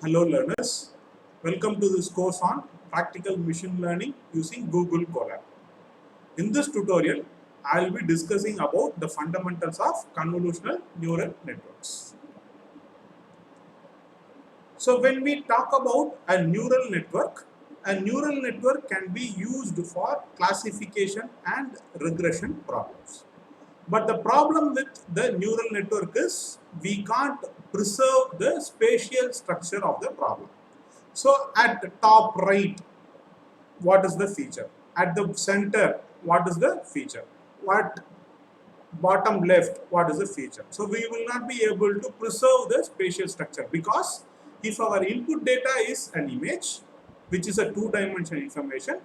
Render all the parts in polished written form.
Hello learners, welcome to this course on practical machine learning using Google Colab. In this tutorial, I will be discussing about the fundamentals of convolutional neural networks. So when we talk about a neural network can be used for classification and regression problems. But the problem with the neural network is we can't preserve the spatial structure of the problem. So at the top right, what is the feature? At the center, what is the feature? What bottom left, what is the feature? So we will not be able to preserve the spatial structure because if our input data is an image, which is a two-dimensional information,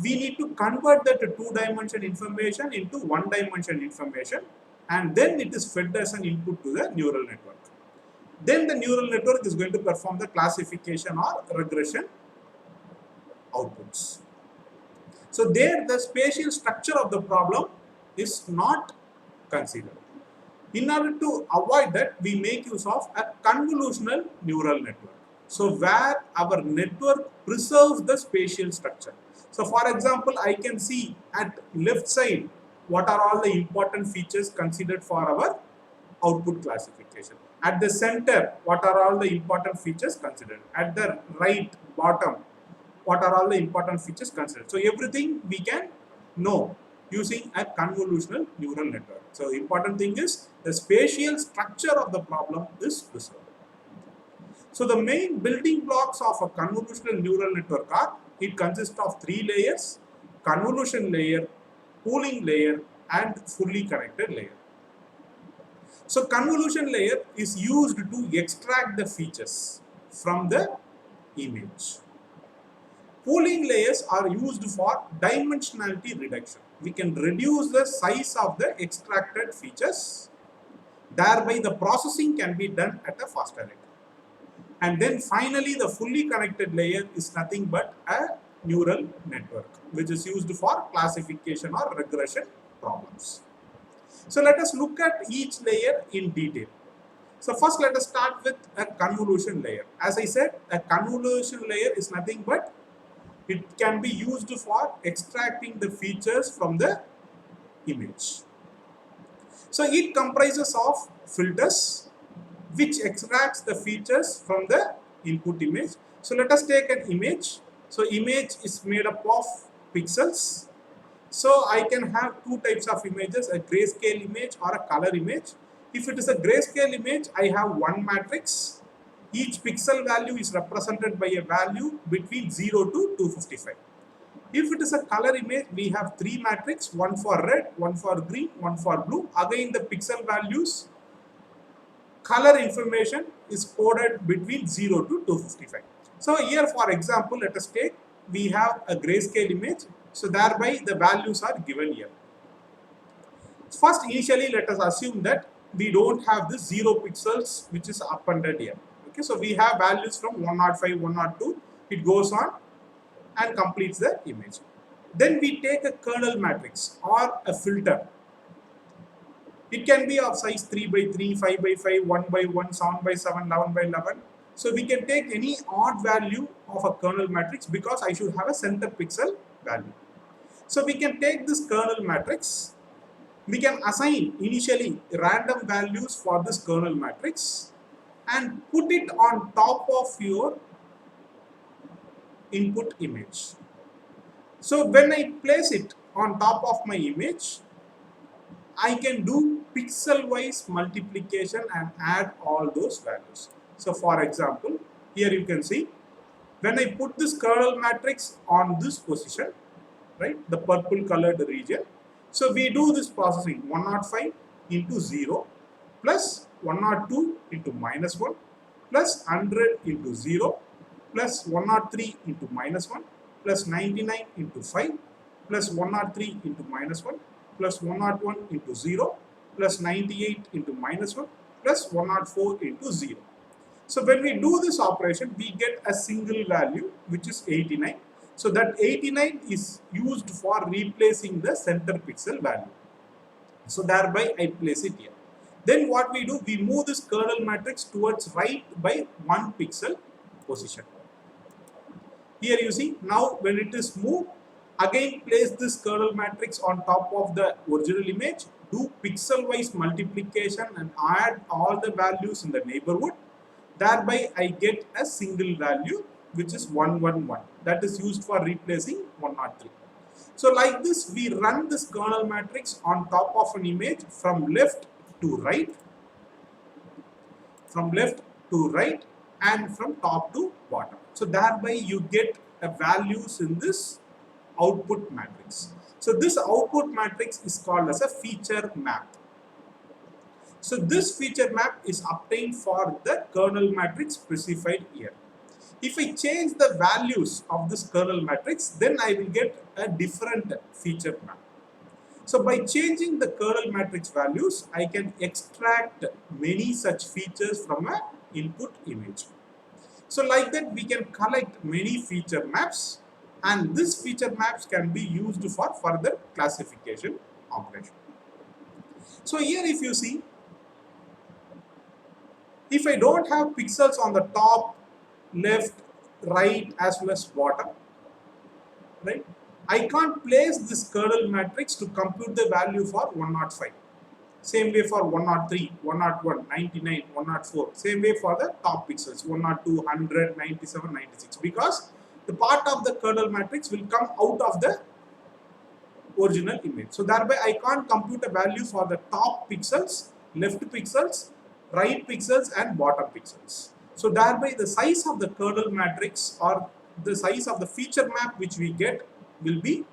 we need to convert that two-dimensional information into one-dimensional information, and then it is fed as an input to the neural network. Then the neural network is going to perform the classification or regression outputs. So there the spatial structure of the problem is not considered. In order to avoid that, we make use of a convolutional neural network. So where our network preserves the spatial structure. So for example, I can see at left side what are all the important features considered for our output classification. At the center, what are all the important features considered? At the right bottom, what are all the important features considered? So everything we can know using a convolutional neural network. So important thing is the spatial structure of the problem is preserved. So the main building blocks of a convolutional neural network are, it consists of three layers: convolution layer, pooling layer, and fully connected layer. So convolution layer is used to extract the features from the image. Pooling layers are used for dimensionality reduction. We can reduce the size of the extracted features. Thereby the processing can be done at a faster rate. And then finally the fully connected layer is nothing but a neural network, which is used for classification or regression problems. So let us look at each layer in detail. So first let us start with a convolution layer. As I said, a convolution layer is nothing but it can be used for extracting the features from the image. So it comprises of filters which extracts the features from the input image. So let us take an image. So image is made up of pixels. So I can have two types of images, a grayscale image or a color image. If it is a grayscale image, I have one matrix. Each pixel value is represented by a value between 0 to 255. If it is a color image, we have three matrices, one for red, one for green, one for blue. Again, the pixel values, color information is coded between 0 to 255. So here, for example, let us take, we have a grayscale image. So thereby the values are given here. First, initially, let us assume that we don't have the 0 pixels which is appended here. Okay, so we have values from 105, 102. It goes on and completes the image. Then we take a kernel matrix or a filter. It can be of size 3 by 3, 5 by 5, 1 by 1, 7 by 7, 11 by 11. So we can take any odd value of a kernel matrix because I should have a center pixel value. So we can take this kernel matrix. We can assign initially random values for this kernel matrix and put it on top of your input image. So when I place it on top of my image, I can do pixel-wise multiplication and add all those values. So for example, here you can see, when I put this kernel matrix on this position, right, the purple colored region, so we do this processing 105 into 0 plus 102 into minus 1 plus 100 into 0 plus 103 into minus 1 plus 99 into 5 plus 103 into minus 1 plus 101 into 0 plus 98 into minus 1 plus 104 into 0. So when we do this operation, we get a single value which is 89. So that 89 is used for replacing the center pixel value. So thereby I place it here. Then what we do, we move this kernel matrix towards right by 1 pixel position. Here you see, now when it is moved, again place this kernel matrix on top of the original image, do pixel wise multiplication and add all the values in the neighborhood. Thereby I get a single value which is 111, that is used for replacing 103. So like this we run this kernel matrix on top of an image from left to right, and from top to bottom. So thereby you get a values in this output matrix. So this output matrix is called as a feature map. So this feature map is obtained for the kernel matrix specified here. If I change the values of this kernel matrix, then I will get a different feature map. So by changing the kernel matrix values, I can extract many such features from an input image. So like that we can collect many feature maps, and these feature maps can be used for further classification operation. So here if you see, if I don't have pixels on the top, left, right as well as bottom, right, I can't place this kernel matrix to compute the value for 105. Same way for 103, 101, 99, 104. Same way for the top pixels 102, 100, 97, 96. Because the part of the kernel matrix will come out of the original image. So thereby I can't compute a value for the top pixels, left pixels, right pixels and bottom pixels. So thereby the size of the kernel matrix or the size of the feature map which we get will be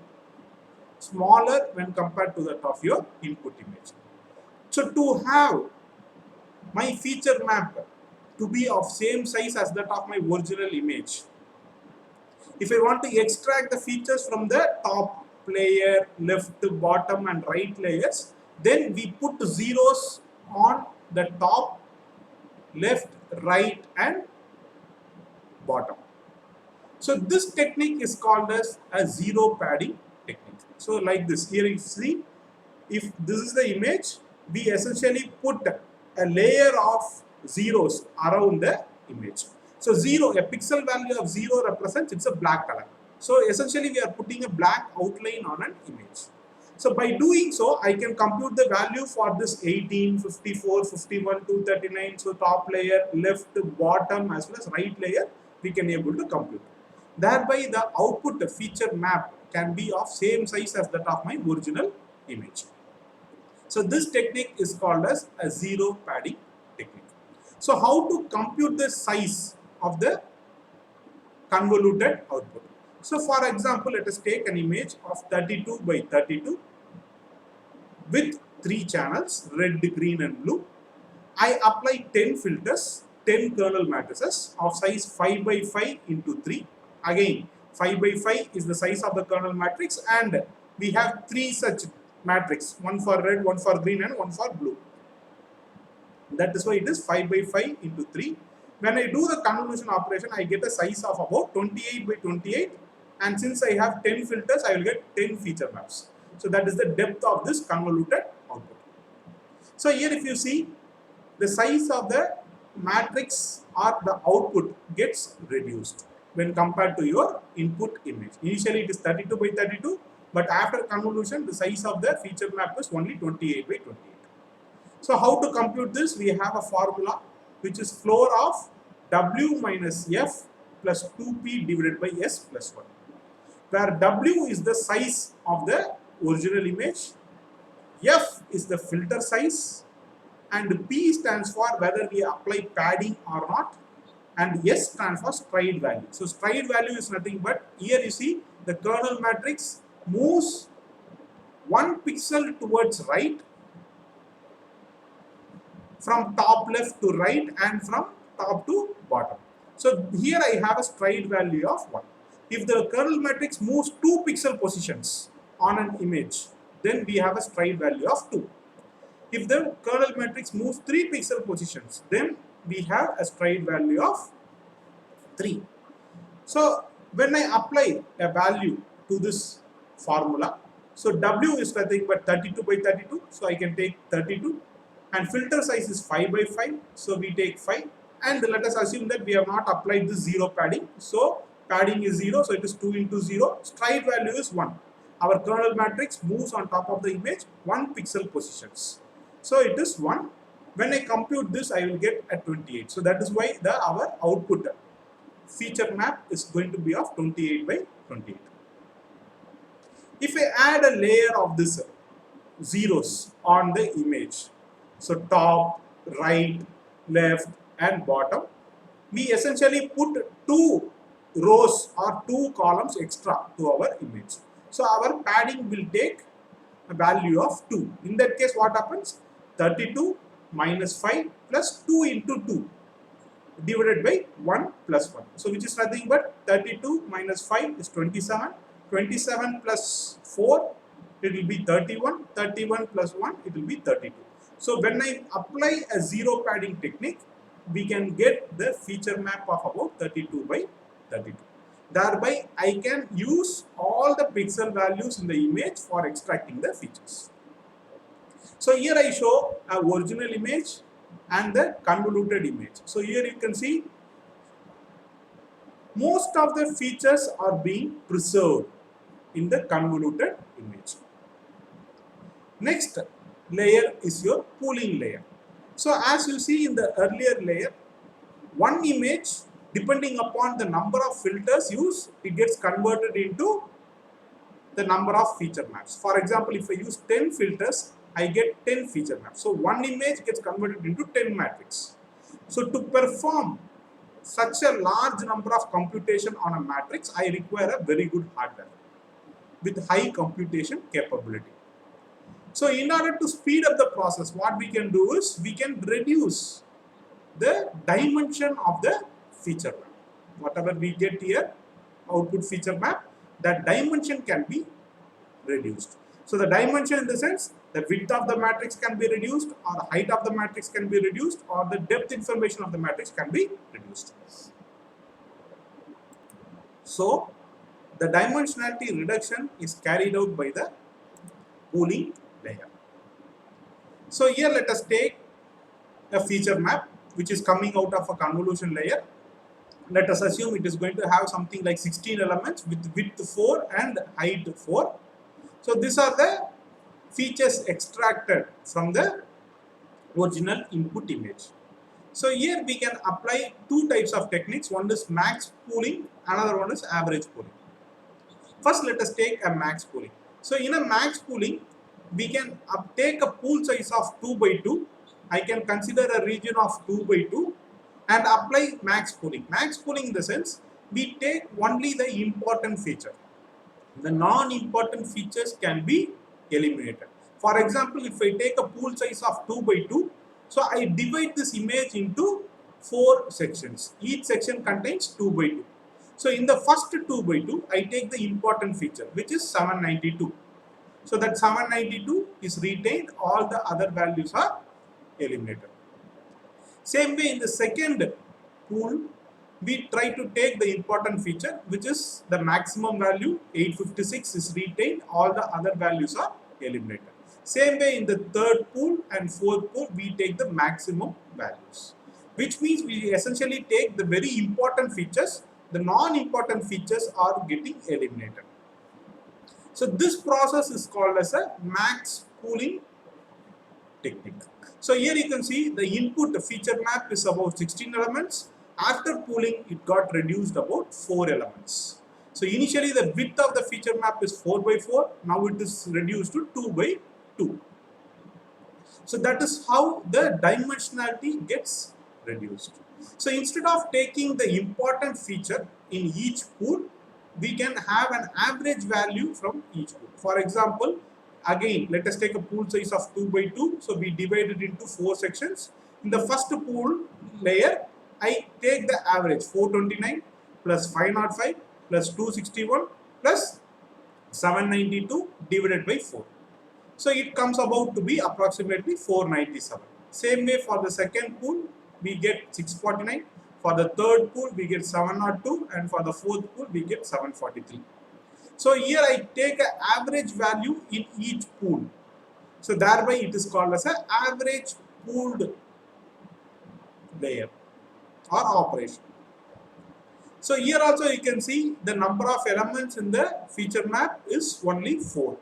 smaller when compared to that of your input image. So to have my feature map to be of same size as that of my original image, if I want to extract the features from the top layer, left, bottom and right layers, then we put zeros on the top, left, right and bottom. So this technique is called as a zero padding technique. So like this, here you see, if this is the image, we essentially put a layer of zeros around the image. So 0, a pixel value of 0 represents it's a black color. So essentially we are putting a black outline on an image. So by doing so, I can compute the value for this 18, 54, 51, 239. So top layer, left, bottom as well as right layer, we can able to compute. Thereby the output feature map can be of same size as that of my original image. So this technique is called as a zero padding technique. So how to compute the size of the convoluted output? So for example, let us take an image of 32 by 32 with 3 channels, red, green and blue. I apply 10 filters, 10 kernel matrices of size 5 by 5 into 3. Again, 5 by 5 is the size of the kernel matrix, and we have 3 such matrix, one for red, one for green and one for blue. That is why it is 5 by 5 into 3. When I do the convolution operation, I get a size of about 28 by 28, and since I have 10 filters, I will get 10 feature maps. So that is the depth of this convoluted output. So here if you see, the size of the matrix or the output gets reduced when compared to your input image. Initially it is 32 by 32, but after convolution the size of the feature map is only 28 by 28. So how to compute this? We have a formula which is floor of W minus F plus 2P divided by S plus 1, where W is the size of the original image, F is the filter size, and P stands for whether we apply padding or not, and S stands for stride value. So stride value is nothing but, here you see the kernel matrix moves 1 pixel towards right, from top left to right and from top to bottom. So here I have a stride value of 1. If the kernel matrix moves 2 pixel positions on an image, then we have a stride value of 2. If the kernel matrix moves 3 pixel positions, then we have a stride value of 3. So when I apply a value to this formula, so W is nothing but 32 by 32, so I can take 32, and filter size is 5 by 5, so we take 5, and let us assume that we have not applied the 0 padding. So padding is 0, so it is 2 into 0. Stride value is 1. Our kernel matrix moves on top of the image 1 pixel positions. So it is 1. When I compute this, I will get at 28. So that is why our output feature map is going to be of 28 by 28. If I add a layer of this zeros on the image, so top, right, left and bottom, we essentially put 2 rows or 2 columns extra to our image. So our padding will take a value of 2. In that case, what happens? 32 minus 5 plus 2 into 2 divided by 1 plus 1. So which is nothing but 32 minus 5 is 27. 27 plus 4, it will be 31. 31 plus 1, it will be 32. So when I apply a 0 padding technique, we can get the feature map of about 32 by 32. Thereby, I can use all the pixel values in the image for extracting the features. So here I show a original image and the convoluted image. So here you can see most of the features are being preserved in the convoluted image. Next layer is your pooling layer. So as you see in the earlier layer, one image, depending upon the number of filters used, it gets converted into the number of feature maps. For example, if I use 10 filters, I get 10 feature maps. So one image gets converted into 10 matrix. So to perform such a large number of computation on a matrix, I require a very good hardware with high computation capability. So in order to speed up the process, what we can do is we can reduce the dimension of the feature map. Whatever we get here, output feature map, that dimension can be reduced. So the dimension in the sense, the width of the matrix can be reduced, or the height of the matrix can be reduced, or the depth information of the matrix can be reduced. So the dimensionality reduction is carried out by the pooling layer. So here let us take a feature map which is coming out of a convolution layer. Let us assume it is going to have something like 16 elements with width 4 and height 4. So these are the features extracted from the original input image. So here we can apply two types of techniques. One is max pooling, another one is average pooling. First, let us take a max pooling. So in a max pooling, we can take a pool size of 2 by 2. I can consider a region of 2 by 2 and apply max pooling. Max pooling in the sense, we take only the important feature. The non-important features can be eliminated. For example, if I take a pool size of 2 by 2, so I divide this image into 4 sections. Each section contains 2 by 2. So in the first 2 by 2, I take the important feature, which is 792. So that 792 is retained, all the other values are eliminated. Same way in the second pool, we try to take the important feature, which is the maximum value 856 is retained, all the other values are eliminated. Same way in the third pool and fourth pool, we take the maximum values, which means we essentially take the very important features, the non-important features are getting eliminated. So this process is called as a max pooling technique. So here you can see the input feature map is about 16 elements. After pooling, it got reduced about 4 elements. So initially the width of the feature map is 4 by 4. Now it is reduced to 2 by 2. So that is how the dimensionality gets reduced. So instead of taking the important feature in each pool, we can have an average value from each pool. For example, again, let us take a pool size of 2 by 2. So we divide it into 4 sections. In the first pool layer, I take the average 429 plus 505 plus 261 plus 792 divided by 4. So it comes about to be approximately 497. Same way for the second pool, we get 649. For the third pool, we get 702, and for the fourth pool, we get 743. So here I take an average value in each pool. So thereby it is called as an average pooled layer. or operation. So here also you can see the number of elements in the feature map is only 4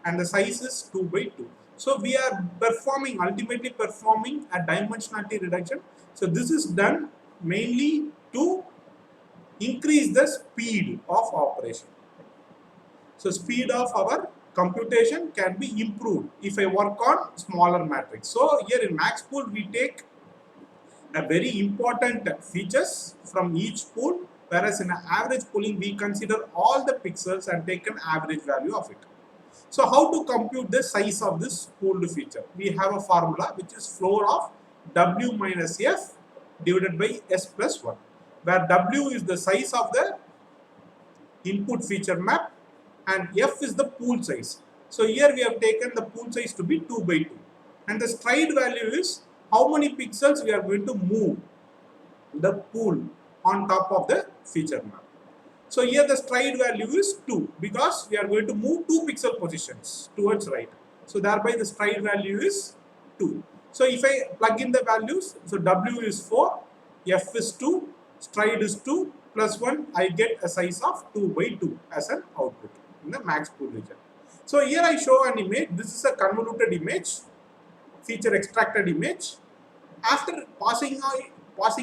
and the size is 2 by 2. So we are ultimately performing a dimensionality reduction. So this is done mainly to increase the speed of operation. So speed of our computation can be improved if I work on smaller matrix. So here in max pool we take a very important features from each pool, whereas in an average pooling we consider all the pixels and take an average value of it. So how to compute the size of this pooled feature? We have a formula which is floor of W minus F divided by S plus 1, where W is the size of the input feature map and F is the pool size. So here we have taken the pool size to be 2 by 2 and the stride value is how many pixels we are going to move the pool on top of the feature map. So here the stride value is 2 because we are going to move 2 pixel positions towards right. So thereby the stride value is 2. So if I plug in the values, so W is 4, F is 2, stride is 2 plus 1, I get a size of 2 by 2 as an output in the max pool region. So here I show an image. This is a convoluted image, feature extracted image. After passing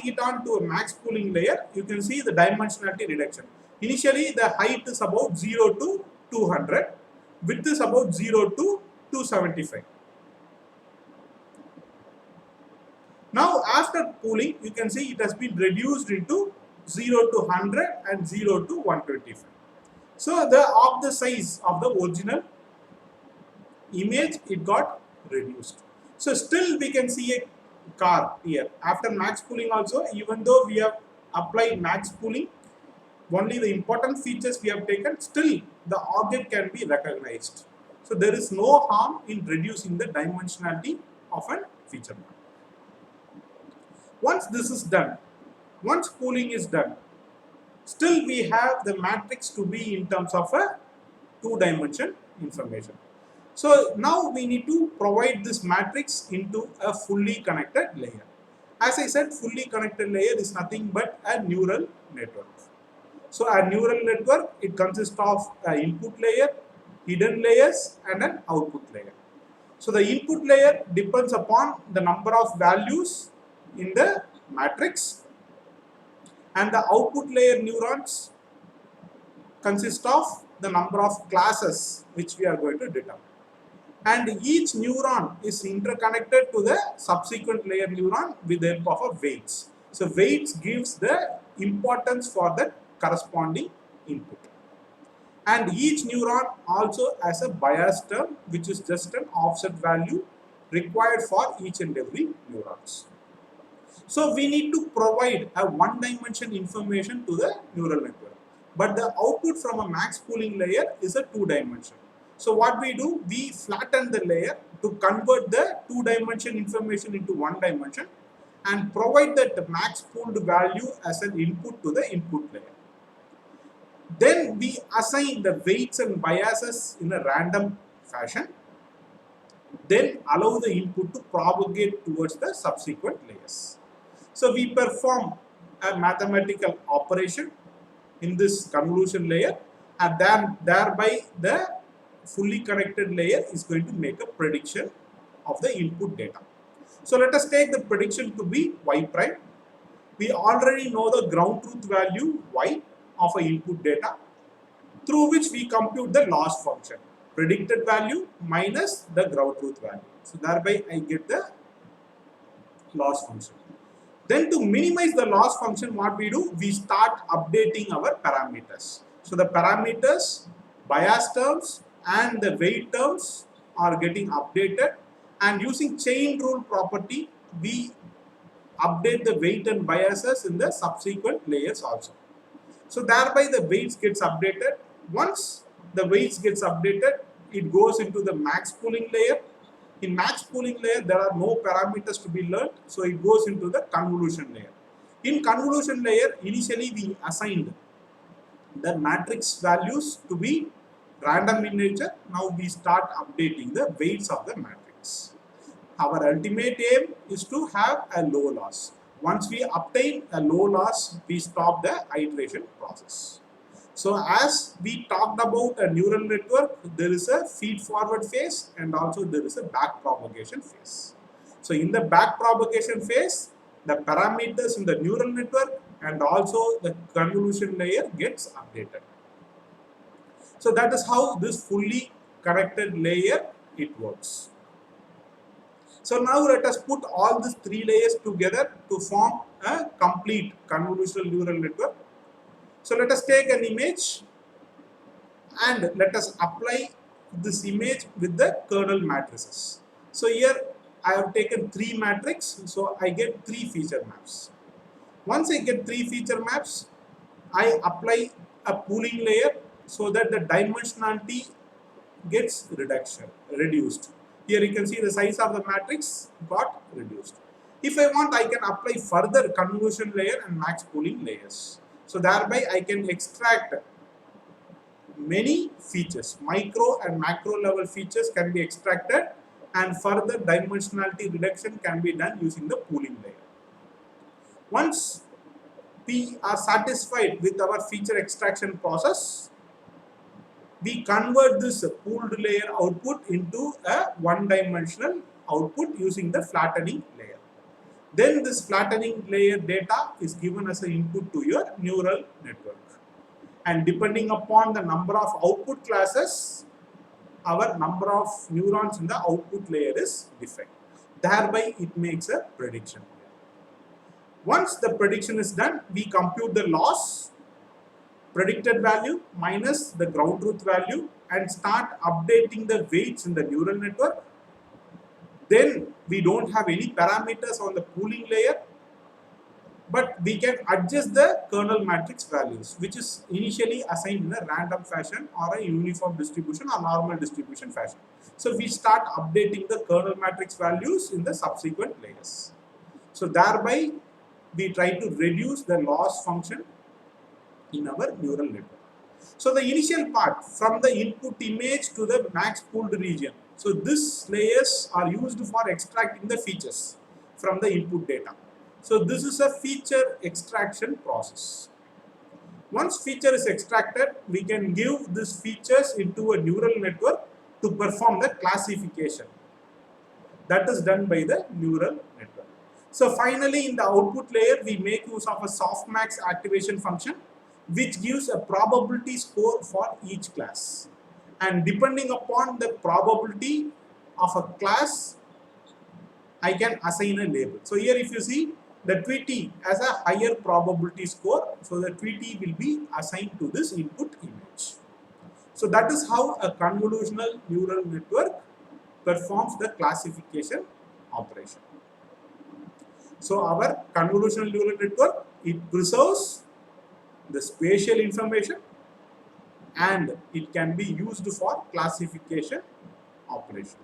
it on to a max pooling layer, you can see the dimensionality reduction. Initially, the height is about 0 to 200, width is about 0 to 275. Now, after pooling, you can see it has been reduced into 0 to 100 and 0 to 125. So, of the size of the original image, it got reduced. So, still we can see a car here. After max pooling also, even though we have applied max pooling, only the important features we have taken, still the object can be recognized. So there is no harm in reducing the dimensionality of a feature map. Once this is done, once pooling is done, still we have the matrix to be in terms of a 2-dimension information. So now we need to provide this matrix into a fully connected layer. As I said, fully connected layer is nothing but a neural network. So a neural network, it consists of an input layer, hidden layers and an output layer. So the input layer depends upon the number of values in the matrix and the output layer neurons consist of the number of classes which we are going to determine. And each neuron is interconnected to the subsequent layer neuron with the help of a weights. So weights gives the importance for the corresponding input. And each neuron also has a bias term which is just an offset value required for each and every neurons. So we need to provide a 1-dimension information to the neural network. But the output from a max pooling layer is a 2-dimension. So what we do, we flatten the layer to convert the 2-dimension information into 1-dimension and provide that max pooled value as an input to the input layer. Then we assign the weights and biases in a random fashion. Then allow the input to propagate towards the subsequent layers. So we perform a mathematical operation in this convolution layer and then thereby the fully connected layer is going to make a prediction of the input data. So let us take the prediction to be y prime. We already know the ground truth value y of a input data through which we compute the loss function, predicted value minus the ground truth value. So thereby I get the loss function. Then to minimize the loss function, what we do, we start updating our parameters. So the parameters, bias terms and the weight terms are getting updated, and using chain rule property, we update the weight and biases in the subsequent layers also. So thereby the weights gets updated. Once the weights gets updated, it goes into the max pooling layer. In max pooling layer, there are no parameters to be learned, so it goes into the convolution layer. In convolution layer, initially we assigned the matrix values to be random in nature. Now we start updating the weights of the matrix. Our ultimate aim is to have a low loss. Once we obtain a low loss, we stop the iteration process. So as we talked about a neural network, there is a feed forward phase and also there is a back propagation phase. So in the back propagation phase, the parameters in the neural network and also the convolution layer gets updated. So that is how this fully connected layer it works. So now let us put all these three layers together to form a complete convolutional neural network. So let us take an image and let us apply this image with the kernel matrices. So here I have taken three matrices, so I get three feature maps. Once I get three feature maps, I apply a pooling layer so that the dimensionality gets reduced. Here you can see the size of the matrix got reduced. If I want, I can apply further convolution layer and max pooling layers. So thereby I can extract many features, micro and macro level features can be extracted, and further dimensionality reduction can be done using the pooling layer. Once we are satisfied with our feature extraction process, we convert this pooled layer output into a one-dimensional output using the flattening layer. Then this flattening layer data is given as an input to your neural network. And depending upon the number of output classes, our number of neurons in the output layer is defined. Thereby, it makes a prediction. Once the prediction is done, we compute the loss, predicted value minus the ground truth value and start updating the weights in the neural network. Then we don't have any parameters on the pooling layer, but we can adjust the kernel matrix values, which is initially assigned in a random fashion or a uniform distribution or normal distribution fashion. So we start updating the kernel matrix values in the subsequent layers. So thereby we try to reduce the loss function in our neural network. So the initial part from the input image to the max pooled region. So these layers are used for extracting the features from the input data. So this is a feature extraction process. Once feature is extracted, we can give these features into a neural network to perform the classification. That is done by the neural network. So finally, in the output layer, we make use of a softmax activation function, which gives a probability score for each class. And depending upon the probability of a class, I can assign a label. So here if you see, the Tweety has a higher probability score, so the Tweety will be assigned to this input image. So that is how a convolutional neural network performs the classification operation. So our convolutional neural network, it preserves the spatial information and it can be used for classification operation.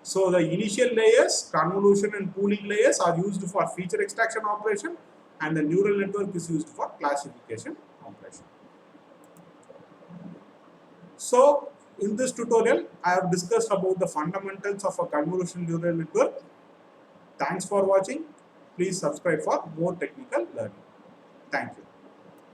So the initial layers, convolution and pooling layers are used for feature extraction operation and the neural network is used for classification operation. So in this tutorial, I have discussed about the fundamentals of a convolutional neural network. Thanks for watching. Please subscribe for more technical learning. Thank you.